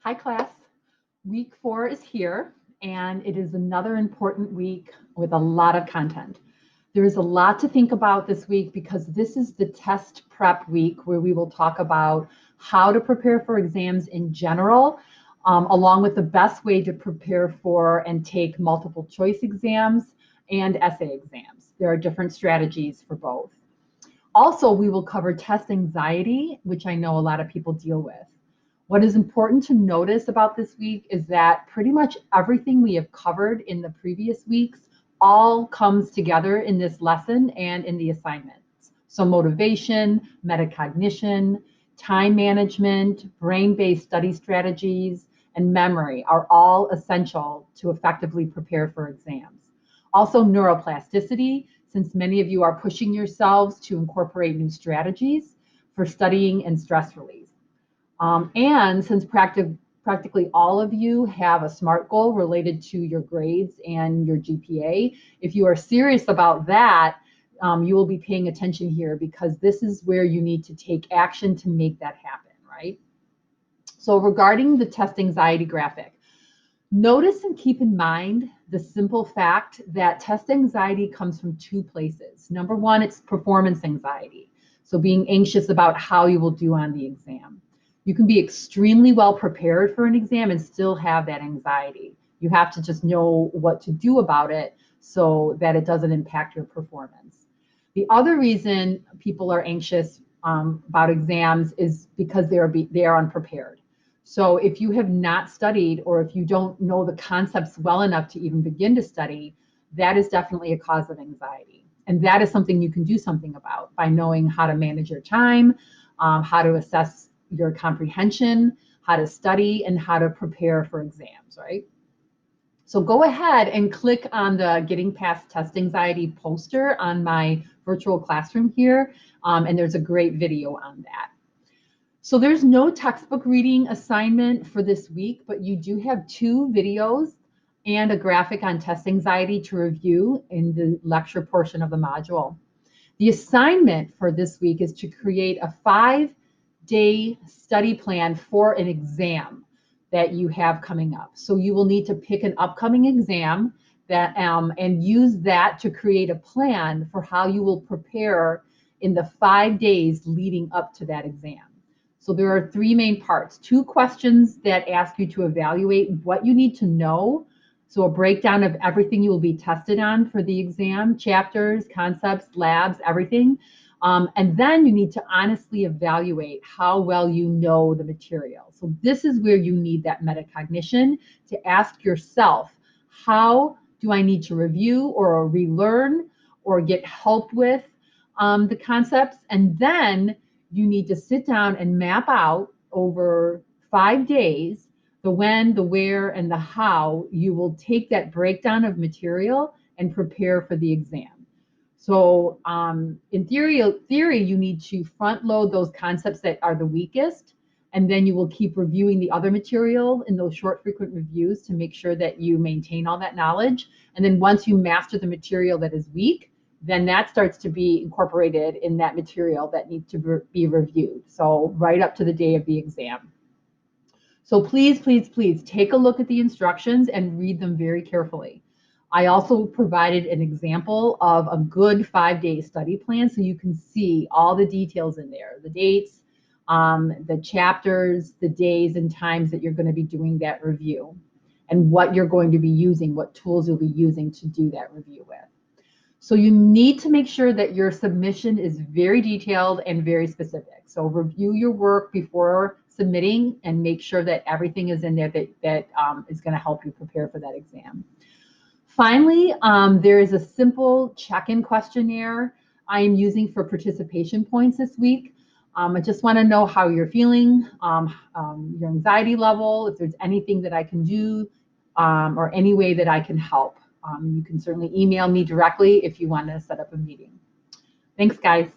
Hi class, week 4 is here and it is another important week with a lot of content. There is a lot to think about this week because this is the test prep week where we will talk about how to prepare for exams in general, along with the best way to prepare for and take multiple choice exams and essay exams. There are different strategies for both. Also, we will cover test anxiety, which I know a lot of people deal with. What is important to notice about this week is that pretty much everything we have covered in the previous weeks all comes together in this lesson and in the assignments. So motivation, metacognition, time management, brain-based study strategies, and memory are all essential to effectively prepare for exams. Also neuroplasticity, since many of you are pushing yourselves to incorporate new strategies for studying and stress relief. And since practically all of you have a SMART goal related to your grades and your GPA, if you are serious about that, you will be paying attention here because this is where you need to take action to make that happen, right? So regarding the test anxiety graphic, notice and keep in mind the simple fact that test anxiety comes from two places. Number one, it's performance anxiety. So being anxious about how you will do on the exam. You can be extremely well prepared for an exam and still have that anxiety. You have to just know what to do about it so that it doesn't impact your performance. The other reason people are anxious about exams is because they are unprepared. So if you have not studied or if you don't know the concepts well enough to even begin to study, that is definitely a cause of anxiety. And that is something you can do something about by knowing how to manage your time, how to assess your comprehension, how to study, and how to prepare for exams, right? So go ahead and click on the Getting Past Test Anxiety poster on my virtual classroom here, and there's a great video on that. So there's no textbook reading assignment for this week, but you do have 2 videos and a graphic on test anxiety to review in the lecture portion of the module. The assignment for this week is to create a 5-day study plan for an exam that you have coming up. So you will need to pick an upcoming exam that and use that to create a plan for how you will prepare in the 5 days leading up to that exam. So there are 3 main parts. 2 questions that ask you to evaluate what you need to know. So a breakdown of everything you will be tested on for the exam, chapters, concepts, labs, everything. And then you need to honestly evaluate how well you know the material. So this is where you need that metacognition to ask yourself, how do I need to review or relearn or get help with the concepts? And then you need to sit down and map out over 5 days the when, the where, and the how you will take that breakdown of material and prepare for the exam. So in theory, you need to front load those concepts that are the weakest, and then you will keep reviewing the other material in those short, frequent reviews to make sure that you maintain all that knowledge. And then once you master the material that is weak, then that starts to be incorporated in that material that needs to be reviewed. So right up to the day of the exam. So please, please, please take a look at the instructions and read them very carefully. I also provided an example of a good 5-day study plan so you can see all the details in there, the dates, the chapters, the days and times that you're going to be doing that review, and what you're going to be using, what tools you'll be using to do that review with. So you need to make sure that your submission is very detailed and very specific. So review your work before submitting and make sure that everything is in there that is going to help you prepare for that exam. Finally, there is a simple check-in questionnaire I am using for participation points this week. I just want to know how you're feeling, your anxiety level, if there's anything that I can do, or any way that I can help. You can certainly email me directly if you want to set up a meeting. Thanks, guys.